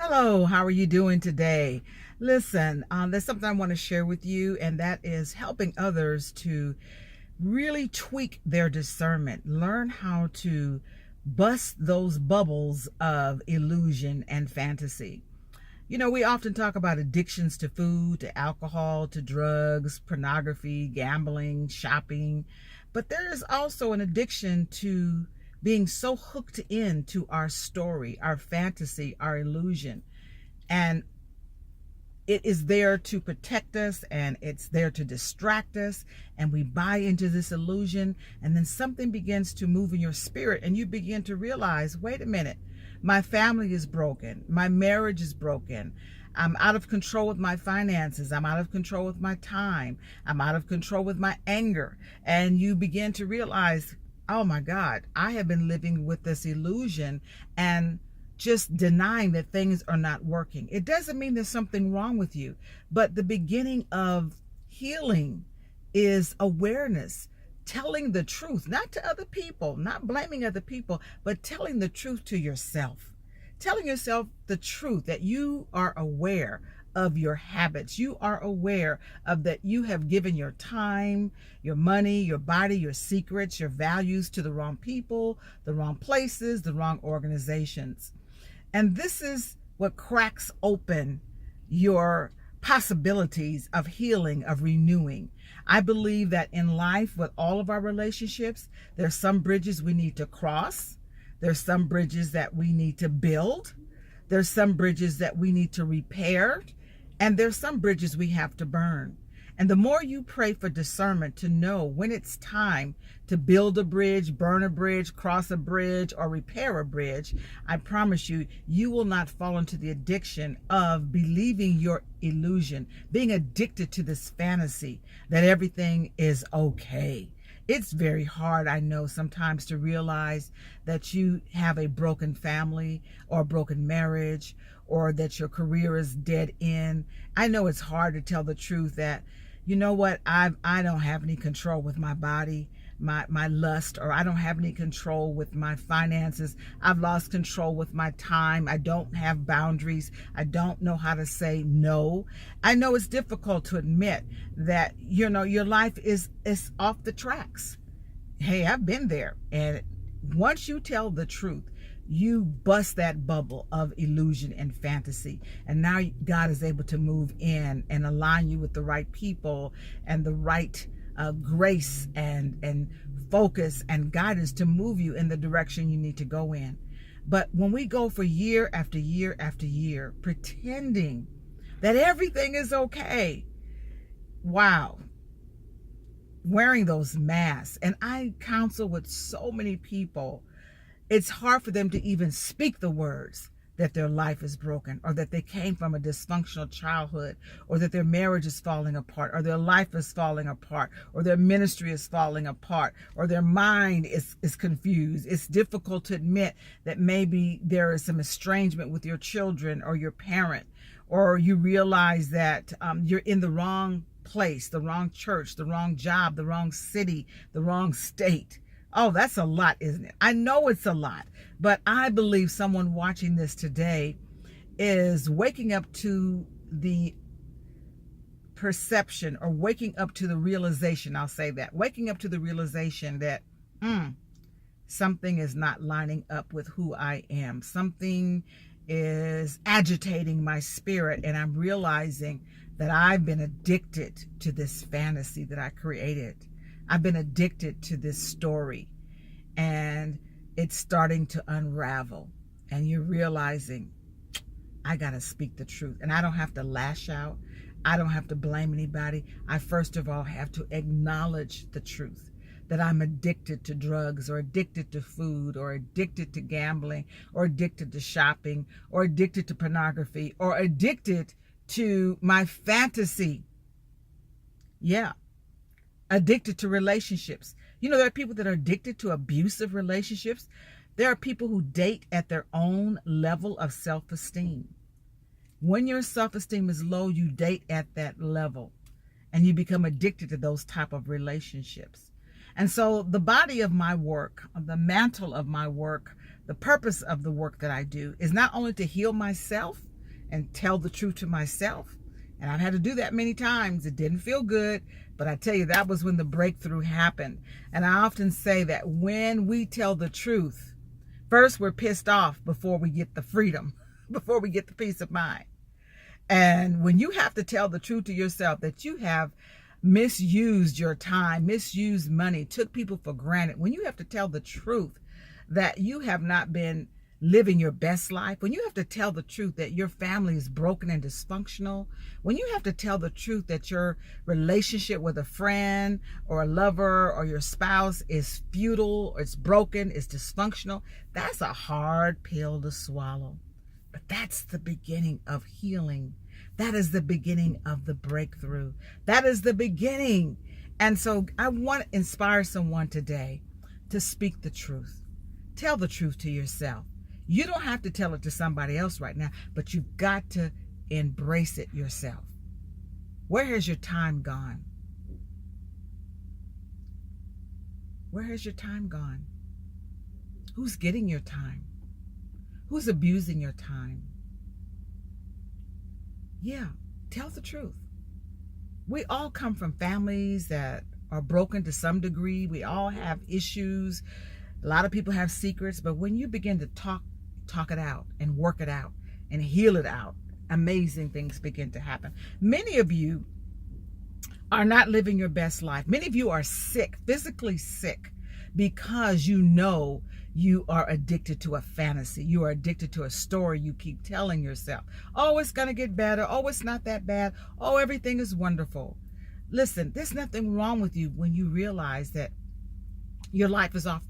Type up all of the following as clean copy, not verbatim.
Hello, how are you doing today? Listen, there's something I want to share with you, and that is helping others to really tweak their discernment, learn how to bust those bubbles of illusion and fantasy. You know, we often talk about addictions to food, to alcohol, to drugs, pornography, gambling, shopping, but there is also an addiction to being so hooked into our story, our fantasy, our illusion. And it is there to protect us, and it's there to distract us, and we buy into this illusion, and then something begins to move in your spirit, and you begin to realize, wait a minute, my family is broken, my marriage is broken, I'm out of control with my finances, I'm out of control with my time, I'm out of control with my anger. And you begin to realize, oh my God, I have been living with this illusion and just denying that things are not working. It doesn't mean there's something wrong with you, but the beginning of healing is awareness, telling the truth, not to other people, not blaming other people, but telling the truth to yourself. Telling yourself the truth, that you are aware of your habits. You are aware of that you have given your time, your money, your body, your secrets, your values to the wrong people, the wrong places, the wrong organizations. And this is what cracks open your possibilities of healing, of renewing. I believe that in life, with all of our relationships, there's some bridges we need to cross. There's some bridges that we need to build. There's some bridges that we need to repair. And there's some bridges we have to burn. And the more you pray for discernment to know when it's time to build a bridge, burn a bridge, cross a bridge, or repair a bridge, I promise you, you will not fall into the addiction of believing your illusion, being addicted to this fantasy that everything is okay. It's very hard, I know, sometimes to realize that you have a broken family or a broken marriage, or that your career is dead end. I know it's hard to tell the truth that, you know what, I don't have any control with my body, my lust, or I don't have any control with my finances. I've lost control with my time. I don't have boundaries. I don't know how to say no. I know it's difficult to admit that, you know, your life is off the tracks. Hey, I've been there. And once you tell the truth, you bust that bubble of illusion and fantasy, and now God is able to move in and align you with the right people and the right grace and focus and guidance to move you in the direction you need to go in. But when we go for year after year after year pretending that everything is okay, wow, wearing those masks. And I counsel with so many people, it's hard for them to even speak the words that their life is broken, or that they came from a dysfunctional childhood, or that their marriage is falling apart, or their life is falling apart, or their ministry is falling apart, or their mind is confused. It's difficult to admit that maybe there is some estrangement with your children or your parent, or you realize that you're in the wrong place, the wrong church, the wrong job, the wrong city, the wrong state. Oh, that's a lot, isn't it? I know it's a lot, but I believe someone watching this today is waking up to the perception, or waking up to the realization, I'll say that, waking up to the realization that something is not lining up with who I am. Something is agitating my spirit, and I'm realizing that I've been addicted to this fantasy that I created. I've been addicted to this story, and it's starting to unravel, and you're realizing, I got to speak the truth, and I don't have to lash out. I don't have to blame anybody. I first of all have to acknowledge the truth, that I'm addicted to drugs, or addicted to food, or addicted to gambling, or addicted to shopping, or addicted to pornography, or addicted to my fantasy. Yeah. Addicted to relationships. You know, there are people that are addicted to abusive relationships. There are people who date at their own level of self-esteem. When your self-esteem is low, you date at that level, and you become addicted to those type of relationships. And so the body of my work, the mantle of my work, the purpose of the work that I do is not only to heal myself, and tell the truth to myself. And I've had to do that many times. It didn't feel good, but I tell you, that was when the breakthrough happened. And I often say that when we tell the truth, first we're pissed off before we get the freedom, before we get the peace of mind. And when you have to tell the truth to yourself that you have misused your time, misused money, took people for granted, when you have to tell the truth that you have not been living your best life, when you have to tell the truth that your family is broken and dysfunctional, when you have to tell the truth that your relationship with a friend or a lover or your spouse is futile, or it's broken, it's dysfunctional, that's a hard pill to swallow. But that's the beginning of healing. That is the beginning of the breakthrough. That is the beginning. And so I want to inspire someone today to speak the truth. Tell the truth to yourself. You don't have to tell it to somebody else right now, but you've got to embrace it yourself. Where has your time gone? Where has your time gone? Who's getting your time? Who's abusing your time? Yeah, tell the truth. We all come from families that are broken to some degree. We all have issues. A lot of people have secrets, but when you begin to talk it out and work it out and heal it out, amazing things begin to happen. Many of you are not living your best life. Many of you are sick, physically sick, because you know you are addicted to a fantasy. You are addicted to a story you keep telling yourself. Oh, it's going to get better. Oh, it's not that bad. Oh, everything is wonderful. Listen, there's nothing wrong with you when you realize that your life is off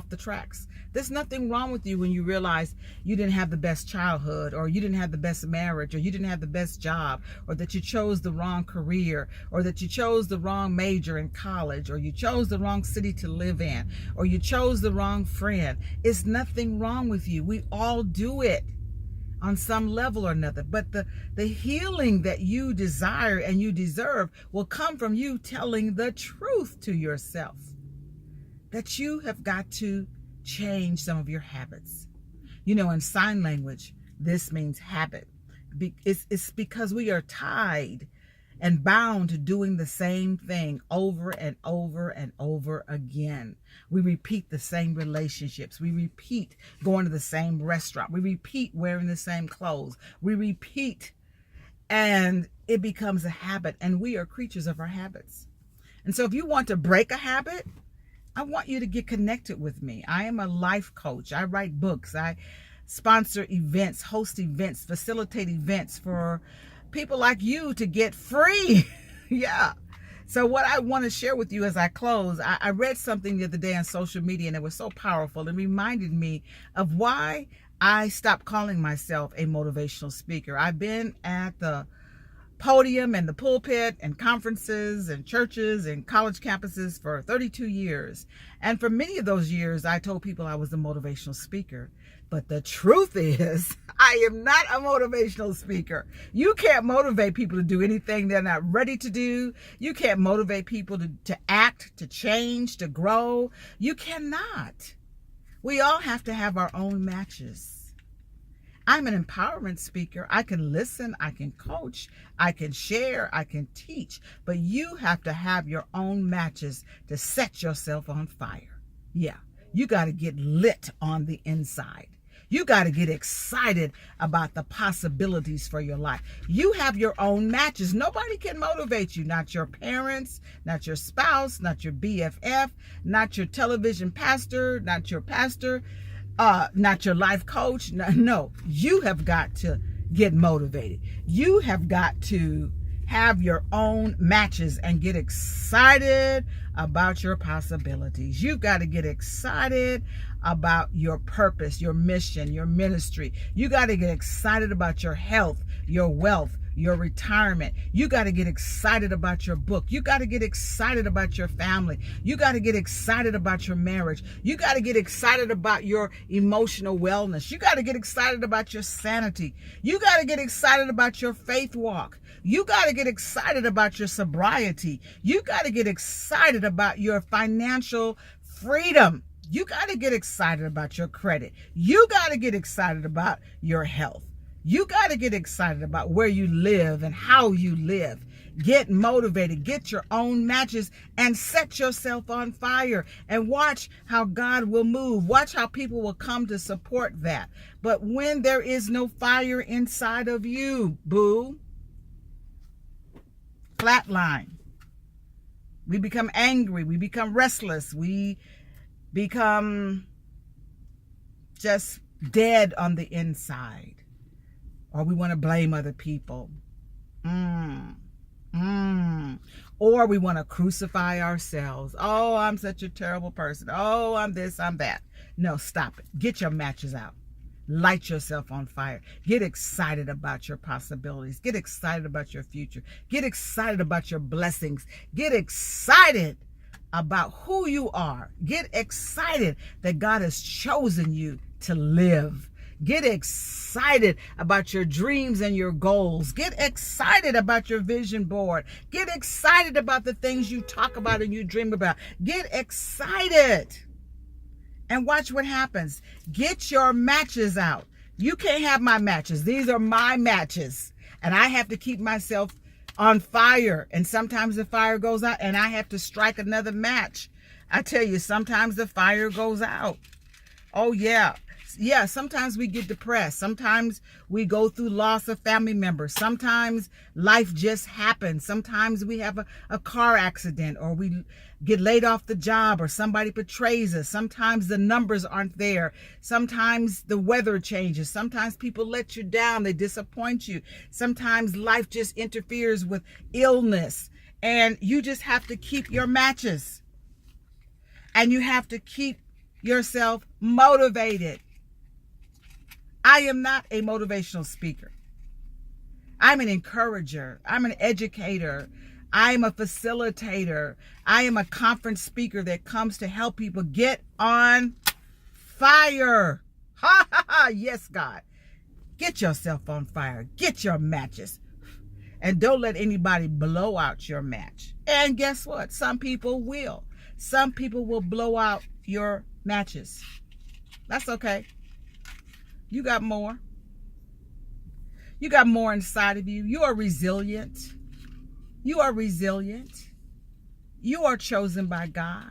the tracks. There's nothing wrong with you when you realize you didn't have the best childhood, or you didn't have the best marriage, or you didn't have the best job, or that you chose the wrong career, or that you chose the wrong major in college, or you chose the wrong city to live in, or you chose the wrong friend. It's nothing wrong with you. We all do it on some level or another. But the healing that you desire and you deserve will come from you telling the truth to yourself. That you have got to change some of your habits. You know, in sign language, this means habit. It's because we are tied and bound to doing the same thing over and over and over again. We repeat the same relationships. We repeat going to the same restaurant. We repeat wearing the same clothes. We repeat, and it becomes a habit, and we are creatures of our habits. And so if you want to break a habit, I want you to get connected with me. I am a life coach. I write books. I sponsor events, host events, facilitate events for people like you to get free. Yeah. So what I want to share with you as I close, I read something the other day on social media, and it was so powerful. It reminded me of why I stopped calling myself a motivational speaker. I've been at the podium and the pulpit and conferences and churches and college campuses for 32 years. And for many of those years, I told people I was a motivational speaker. But the truth is, I am not a motivational speaker. You can't motivate people to do anything they're not ready to do. You can't motivate people to act, to change, to grow. You cannot. We all have to have our own matches. I'm an empowerment speaker. I can listen, I can coach, I can share, I can teach, but you have to have your own matches to set yourself on fire. Yeah, you got to get lit on the inside. You got to get excited about the possibilities for your life. You have your own matches. Nobody can motivate you. Not your parents, not your spouse, not your BFF, not your television pastor, not your pastor, not your life coach. No, you have got to get motivated. You have got to have your own matches and get excited about your possibilities. You've got to get excited about your purpose, your mission, your ministry. You got to get excited about your health, your wealth, your retirement. You got to get excited about your book. You got to get excited about your family. You got to get excited about your marriage. You got to get excited about your emotional wellness. You got to get excited about your sanity. You got to get excited about your faith walk. You got to get excited about your sobriety. You got to get excited about your financial freedom. You got to get excited about your credit. You got to get excited about your health. You got to get excited about where you live and how you live. Get motivated, get your own matches, and set yourself on fire, and watch how God will move. Watch how people will come to support that. But when there is no fire inside of you, boo, flatline. We become angry, we become restless, we become just dead on the inside. Or we want to blame other people. Or we want to crucify ourselves. Oh, I'm such a terrible person. Oh, I'm this, I'm that. No, stop it. Get your matches out. Light yourself on fire. Get excited about your possibilities. Get excited about your future. Get excited about your blessings. Get excited about who you are. Get excited that God has chosen you to live. Get excited about your dreams and your goals. Get excited about your vision board. Get excited about the things you talk about and you dream about. Get excited and watch what happens. Get your matches out. You can't have my matches. These are my matches. And I have to keep myself on fire. And sometimes the fire goes out and I have to strike another match. I tell you, sometimes the fire goes out. Oh, yeah. Yeah, sometimes we get depressed. Sometimes we go through loss of family members. Sometimes life just happens. Sometimes we have a car accident, or we get laid off the job, or somebody betrays us. Sometimes the numbers aren't there. Sometimes the weather changes. Sometimes people let you down. They disappoint you. Sometimes life just interferes with illness, and you just have to keep your matches. And you have to keep yourself motivated. I am not a motivational speaker. I'm an encourager. I'm an educator. I'm a facilitator. I am a conference speaker that comes to help people get on fire. Ha ha ha. Yes, God. Get yourself on fire. Get your matches. And don't let anybody blow out your match. And guess what? Some people will. Some people will blow out your matches. That's okay. You got more. You got more inside of you. You are resilient. You are resilient. You are chosen by God.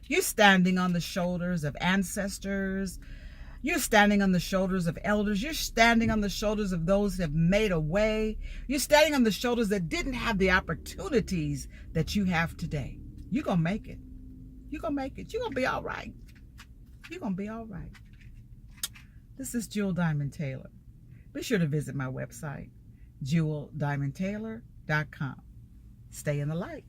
You're standing on the shoulders of ancestors. You're standing on the shoulders of elders. You're standing on the shoulders of those that have made a way. You're standing on the shoulders that didn't have the opportunities that you have today. You're going to make it. You're going to make it. You're going to be all right. You're going to be all right. This is Jewel Diamond Taylor. Be sure to visit my website, jeweldiamondtaylor.com. Stay in the light.